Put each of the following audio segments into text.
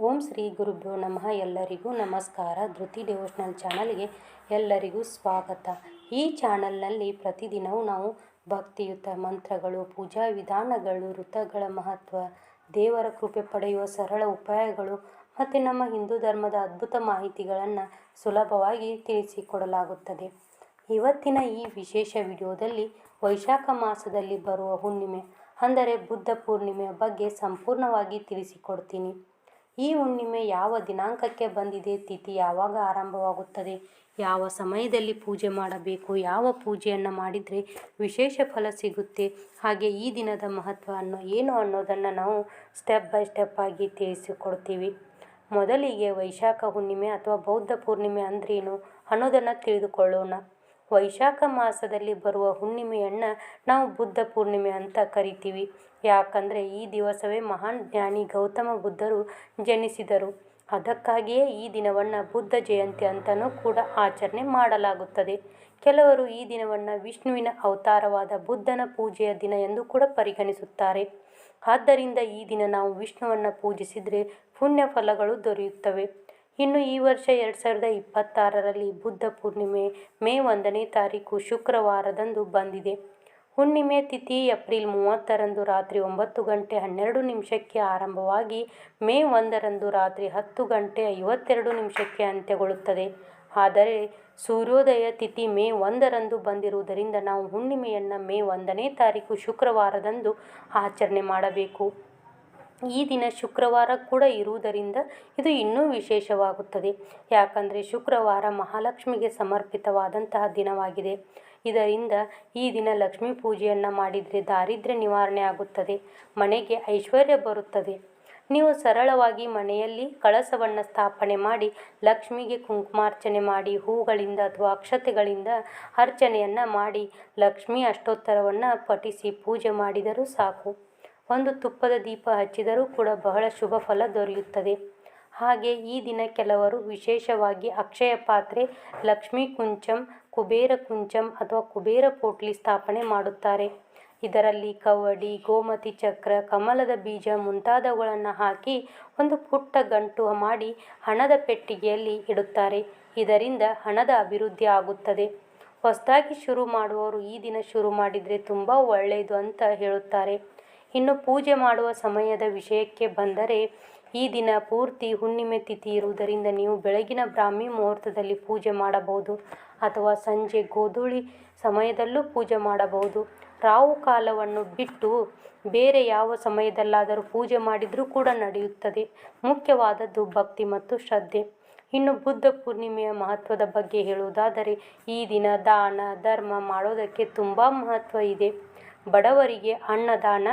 ಓಂ ಶ್ರೀ ಗುರುಭ್ಯೋ ನಮಃ. ಎಲ್ಲರಿಗೂ ನಮಸ್ಕಾರ. ಧೃತಿ ಡಿವೋಷನಲ್ ಚಾನಲ್ಗೆ ಎಲ್ಲರಿಗೂ ಸ್ವಾಗತ. ಈ ಚಾನಲ್ನಲ್ಲಿ ಪ್ರತಿದಿನವೂ ನಾವು ಭಕ್ತಿಯುತ ಮಂತ್ರಗಳು, ಪೂಜಾ ವಿಧಾನಗಳು, ವೃತಗಳ ಮಹತ್ವ, ದೇವರ ಕೃಪೆ ಪಡೆಯುವ ಸರಳ ಉಪಾಯಗಳು ಮತ್ತು ನಮ್ಮ ಹಿಂದೂ ಧರ್ಮದ ಅದ್ಭುತ ಮಾಹಿತಿಗಳನ್ನು ಸುಲಭವಾಗಿ ತಿಳಿಸಿಕೊಡಲಾಗುತ್ತದೆ. ಇವತ್ತಿನ ಈ ವಿಶೇಷ ವಿಡಿಯೋದಲ್ಲಿ ವೈಶಾಖ ಮಾಸದಲ್ಲಿ ಬರುವ ಹುಣ್ಣಿಮೆ ಅಂದರೆ ಬುದ್ಧ ಪೂರ್ಣಿಮೆಯ ಬಗ್ಗೆ ಸಂಪೂರ್ಣವಾಗಿ ತಿಳಿಸಿಕೊಡ್ತೀನಿ. ಈ ಹುಣ್ಣಿಮೆ ಯಾವ ದಿನಾಂಕಕ್ಕೆ ಬಂದಿದೆ, ತಿಥಿ ಯಾವಾಗ ಆರಂಭವಾಗುತ್ತದೆ, ಯಾವ ಸಮಯದಲ್ಲಿ ಪೂಜೆ ಮಾಡಬೇಕು, ಯಾವ ಪೂಜೆಯನ್ನು ಮಾಡಿದರೆ ವಿಶೇಷ ಫಲ ಸಿಗುತ್ತೆ, ಹಾಗೆ ಈ ದಿನದ ಮಹತ್ವ ಏನು ಅನ್ನೋದನ್ನು ನಾವು ಸ್ಟೆಪ್ ಬೈ ಸ್ಟೆಪ್ ಆಗಿ ತಿಳಿಸಿಕೊಡ್ತೀವಿ. ಮೊದಲಿಗೆ ವೈಶಾಖ ಹುಣ್ಣಿಮೆ ಅಥವಾ ಬೌದ್ಧ ಪೂರ್ಣಿಮೆ ಅಂದ್ರೇನು ಅನ್ನೋದನ್ನು ತಿಳಿದುಕೊಳ್ಳೋಣ. ವೈಶಾಖ ಮಾಸದಲ್ಲಿ ಬರುವ ಹುಣ್ಣಿಮೆಯನ್ನು ನಾವು ಬುದ್ಧ ಪೂರ್ಣಿಮೆ ಅಂತ ಕರಿತೀವಿ. ಯಾಕಂದರೆ ಈ ದಿವಸವೇ ಮಹಾನ್ ಜ್ಞಾನಿ ಗೌತಮ ಬುದ್ಧರು ಜನಿಸಿದರು. ಅದಕ್ಕಾಗಿಯೇ ಈ ದಿನವನ್ನು ಬುದ್ಧ ಜಯಂತಿ ಅಂತಲೂ ಕೂಡ ಆಚರಣೆ ಮಾಡಲಾಗುತ್ತದೆ. ಕೆಲವರು ಈ ದಿನವನ್ನು ವಿಷ್ಣುವಿನ ಅವತಾರವಾದ ಬುದ್ಧನ ಪೂಜೆಯ ದಿನ ಎಂದು ಕೂಡ ಪರಿಗಣಿಸುತ್ತಾರೆ. ಆದ್ದರಿಂದ ಈ ದಿನ ನಾವು ವಿಷ್ಣುವನ್ನು ಪೂಜಿಸಿದರೆ ಪುಣ್ಯ ಫಲಗಳು ದೊರೆಯುತ್ತವೆ. ಇನ್ನು ಈ ವರ್ಷ 2026ರಲ್ಲಿ ಬುದ್ಧ ಪೂರ್ಣಿಮೆ ಮೇ 1ನೇ ತಾರೀಕು ಶುಕ್ರವಾರದಂದು ಬಂದಿದೆ. ಹುಣ್ಣಿಮೆ ತಿಥಿ ಏಪ್ರಿಲ್ 30ರಂದು ರಾತ್ರಿ 9:12 ಆರಂಭವಾಗಿ ಮೇ 1ರಂದು ರಾತ್ರಿ 10:52 ಅಂತ್ಯಗೊಳ್ಳುತ್ತದೆ. ಆದರೆ ಸೂರ್ಯೋದಯ ತಿಥಿ ಮೇ 1ರಂದು ಬಂದಿರುವುದರಿಂದ ನಾವು ಹುಣ್ಣಿಮೆಯನ್ನು ಮೇ 1ನೇ ತಾರೀಕು ಶುಕ್ರವಾರದಂದು ಆಚರಣೆ ಮಾಡಬೇಕು. ಈ ದಿನ ಶುಕ್ರವಾರ ಕೂಡ ಇರುವುದರಿಂದ ಇದು ಇನ್ನೂ ವಿಶೇಷವಾಗುತ್ತದೆ. ಯಾಕಂದರೆ ಶುಕ್ರವಾರ ಮಹಾಲಕ್ಷ್ಮಿಗೆ ಸಮರ್ಪಿತವಾದಂತಹ ದಿನವಾಗಿದೆ. ಇದರಿಂದ ಈ ದಿನ ಲಕ್ಷ್ಮೀ ಪೂಜೆಯನ್ನು ಮಾಡಿದರೆ ದಾರಿದ್ರ್ಯ ನಿವಾರಣೆ ಆಗುತ್ತದೆ, ಮನೆಗೆ ಐಶ್ವರ್ಯ ಬರುತ್ತದೆ. ನೀವು ಸರಳವಾಗಿ ಮನೆಯಲ್ಲಿ ಕಳಸವನ್ನು ಸ್ಥಾಪನೆ ಮಾಡಿ ಲಕ್ಷ್ಮಿಗೆ ಕುಂಕುಮಾರ್ಚನೆ ಮಾಡಿ ಹೂಗಳಿಂದ ಅಥವಾ ಅಕ್ಷತೆಗಳಿಂದ ಅರ್ಚನೆಯನ್ನು ಮಾಡಿ ಲಕ್ಷ್ಮೀ ಅಷ್ಟೋತ್ತರವನ್ನು ಪಠಿಸಿ ಪೂಜೆ ಮಾಡಿದರೂ ಸಾಕು. ಒಂದು ತುಪ್ಪದ ದೀಪ ಹಚ್ಚಿದರೂ ಕೂಡ ಬಹಳ ಶುಭ ಫಲ ದೊರೆಯುತ್ತದೆ. ಹಾಗೆ ಈ ದಿನ ಕೆಲವರು ವಿಶೇಷವಾಗಿ ಅಕ್ಷಯ ಪಾತ್ರೆ, ಲಕ್ಷ್ಮೀ ಕುಂಚಂ, ಕುಬೇರ ಕುಂಚಂ ಅಥವಾ ಕುಬೇರ ಪೋಟ್ಲಿ ಸ್ಥಾಪನೆ ಮಾಡುತ್ತಾರೆ. ಇದರಲ್ಲಿ ಕವಡಿ, ಗೋಮತಿ ಚಕ್ರ, ಕಮಲದ ಬೀಜ ಮುಂತಾದವುಗಳನ್ನು ಹಾಕಿ ಒಂದು ಪುಟ್ಟ ಗಂಟು ಮಾಡಿ ಹಣದ ಪೆಟ್ಟಿಗೆಯಲ್ಲಿ ಇಡುತ್ತಾರೆ. ಇದರಿಂದ ಹಣದ ಅಭಿವೃದ್ಧಿ ಆಗುತ್ತದೆ. ಹೊಸದಾಗಿ ಶುರು ಮಾಡುವವರು ಈ ದಿನ ಶುರು ಮಾಡಿದರೆ ತುಂಬ ಒಳ್ಳೆಯದು ಅಂತ ಹೇಳುತ್ತಾರೆ. ಇನ್ನು ಪೂಜೆ ಮಾಡುವ ಸಮಯದ ವಿಷಯಕ್ಕೆ ಬಂದರೆ ಈ ದಿನ ಪೂರ್ತಿ ಹುಣ್ಣಿಮೆ ತಿಥಿ ಇರುವುದರಿಂದ ನೀವು ಬೆಳಗಿನ ಬ್ರಾಹ್ಮಿ ಮುಹೂರ್ತದಲ್ಲಿ ಪೂಜೆ ಮಾಡಬಹುದು ಅಥವಾ ಸಂಜೆ ಗೋಧೂಳಿ ಸಮಯದಲ್ಲೂ ಪೂಜೆ ಮಾಡಬಹುದು. ರಾಹು ಕಾಲವನ್ನು ಬಿಟ್ಟು ಬೇರೆ ಯಾವ ಸಮಯದಲ್ಲಾದರೂ ಪೂಜೆ ಮಾಡಿದರೂ ಕೂಡ ನಡೆಯುತ್ತದೆ. ಮುಖ್ಯವಾದದ್ದು ಭಕ್ತಿ ಮತ್ತು ಶ್ರದ್ಧೆ. ಇನ್ನು ಬುದ್ಧ ಪೂರ್ಣಿಮೆಯ ಮಹತ್ವದ ಬಗ್ಗೆ ಹೇಳುವುದಾದರೆ ಈ ದಿನ ದಾನ ಧರ್ಮ ಮಾಡೋದಕ್ಕೆ ತುಂಬ ಮಹತ್ವ ಇದೆ. ಬಡವರಿಗೆ ಅನ್ನದಾನ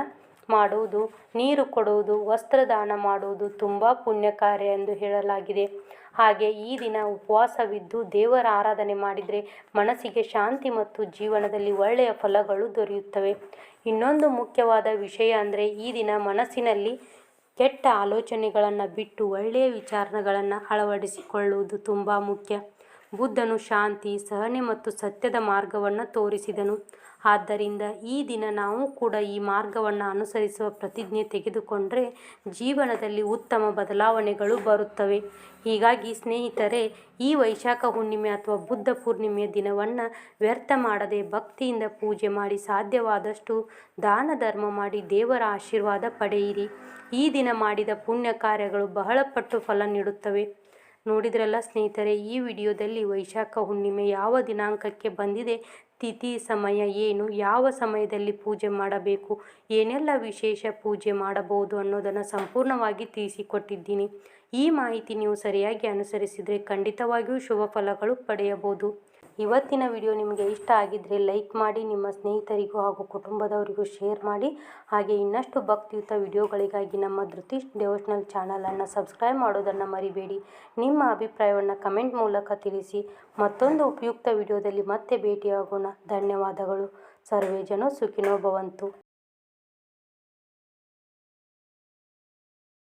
ಮಾಡುವುದು, ನೀರು ಕೊಡುವುದು, ವಸ್ತ್ರದಾನ ಮಾಡುವುದು ತುಂಬ ಪುಣ್ಯ ಕಾರ್ಯ ಎಂದು ಹೇಳಲಾಗಿದೆ. ಹಾಗೆ ಈ ದಿನ ಉಪವಾಸವಿದ್ದು ದೇವರ ಆರಾಧನೆ ಮಾಡಿದರೆ ಮನಸ್ಸಿಗೆ ಶಾಂತಿ ಮತ್ತು ಜೀವನದಲ್ಲಿ ಒಳ್ಳೆಯ ಫಲಗಳು ದೊರೆಯುತ್ತವೆ. ಇನ್ನೊಂದು ಮುಖ್ಯವಾದ ವಿಷಯ ಅಂದರೆ ಈ ದಿನ ಮನಸ್ಸಿನಲ್ಲಿ ಕೆಟ್ಟ ಆಲೋಚನೆಗಳನ್ನು ಬಿಟ್ಟು ಒಳ್ಳೆಯ ವಿಚಾರಗಳನ್ನು ಅಳವಡಿಸಿಕೊಳ್ಳುವುದು ತುಂಬ ಮುಖ್ಯ. ಬುದ್ಧನು ಶಾಂತಿ, ಸಹನೆ ಮತ್ತು ಸತ್ಯದ ಮಾರ್ಗವನ್ನು ತೋರಿಸಿದನು. ಆದ್ದರಿಂದ ಈ ದಿನ ನಾವು ಕೂಡ ಈ ಮಾರ್ಗವನ್ನು ಅನುಸರಿಸುವ ಪ್ರತಿಜ್ಞೆ ತೆಗೆದುಕೊಂಡರೆ ಜೀವನದಲ್ಲಿ ಉತ್ತಮ ಬದಲಾವಣೆಗಳು ಬರುತ್ತವೆ. ಹೀಗಾಗಿ ಸ್ನೇಹಿತರೆ, ಈ ವೈಶಾಖ ಹುಣ್ಣಿಮೆ ಅಥವಾ ಬುದ್ಧ ಪೂರ್ಣಿಮೆಯ ದಿನವನ್ನು ವ್ಯರ್ಥ ಮಾಡದೆ ಭಕ್ತಿಯಿಂದ ಪೂಜೆ ಮಾಡಿ ಸಾಧ್ಯವಾದಷ್ಟು ದಾನ ಧರ್ಮ ಮಾಡಿ ದೇವರ ಆಶೀರ್ವಾದ ಪಡೆಯಿರಿ. ಈ ದಿನ ಮಾಡಿದ ಪುಣ್ಯ ಕಾರ್ಯಗಳು ಬಹಳ ಪಟ್ಟು ಫಲ ನೀಡುತ್ತವೆ. ನೋಡಿದ್ರಲ್ಲ ಸ್ನೇಹಿತರೆ, ಈ ವಿಡಿಯೋದಲ್ಲಿ ವೈಶಾಖ ಹುಣ್ಣಿಮೆ ಯಾವ ದಿನಾಂಕಕ್ಕೆ ಬಂದಿದೆ, ತಿಥಿ ಸಮಯ ಏನು, ಯಾವ ಸಮಯದಲ್ಲಿ ಪೂಜೆ ಮಾಡಬೇಕು, ಏನೆಲ್ಲ ವಿಶೇಷ ಪೂಜೆ ಮಾಡಬಹುದು ಅನ್ನೋದನ್ನು ಸಂಪೂರ್ಣವಾಗಿ ತಿಳಿಸಿಕೊಟ್ಟಿದ್ದೀನಿ. ಈ ಮಾಹಿತಿ ನೀವು ಸರಿಯಾಗಿ ಅನುಸರಿಸಿದರೆ ಖಂಡಿತವಾಗಿಯೂ ಶುಭ ಫಲಗಳು ಪಡೆಯಬಹುದು. ಇವತ್ತಿನ ವಿಡಿಯೋ ನಿಮಗೆ ಇಷ್ಟ ಆಗಿದ್ದರೆ ಲೈಕ್ ಮಾಡಿ, ನಿಮ್ಮ ಸ್ನೇಹಿತರಿಗೂ ಹಾಗೂ ಕುಟುಂಬದವರಿಗೂ ಶೇರ್ ಮಾಡಿ. ಹಾಗೆ ಇನ್ನಷ್ಟು ಭಕ್ತಿಯುತ ವಿಡಿಯೋಗಳಿಗಾಗಿ ನಮ್ಮ ಧೃತಿ ಡಿವೋಷನಲ್ ಚಾನಲನ್ನು ಸಬ್ಸ್ಕ್ರೈಬ್ ಮಾಡೋದನ್ನು ಮರಿಬೇಡಿ. ನಿಮ್ಮ ಅಭಿಪ್ರಾಯವನ್ನು ಕಮೆಂಟ್ ಮೂಲಕ ತಿಳಿಸಿ. ಮತ್ತೊಂದು ಉಪಯುಕ್ತ ವಿಡಿಯೋದಲ್ಲಿ ಮತ್ತೆ ಭೇಟಿಯಾಗೋಣ. ಧನ್ಯವಾದಗಳು. ಸರ್ವೇ ಜನ ಸುಖಿನೋ ಭವಂತು.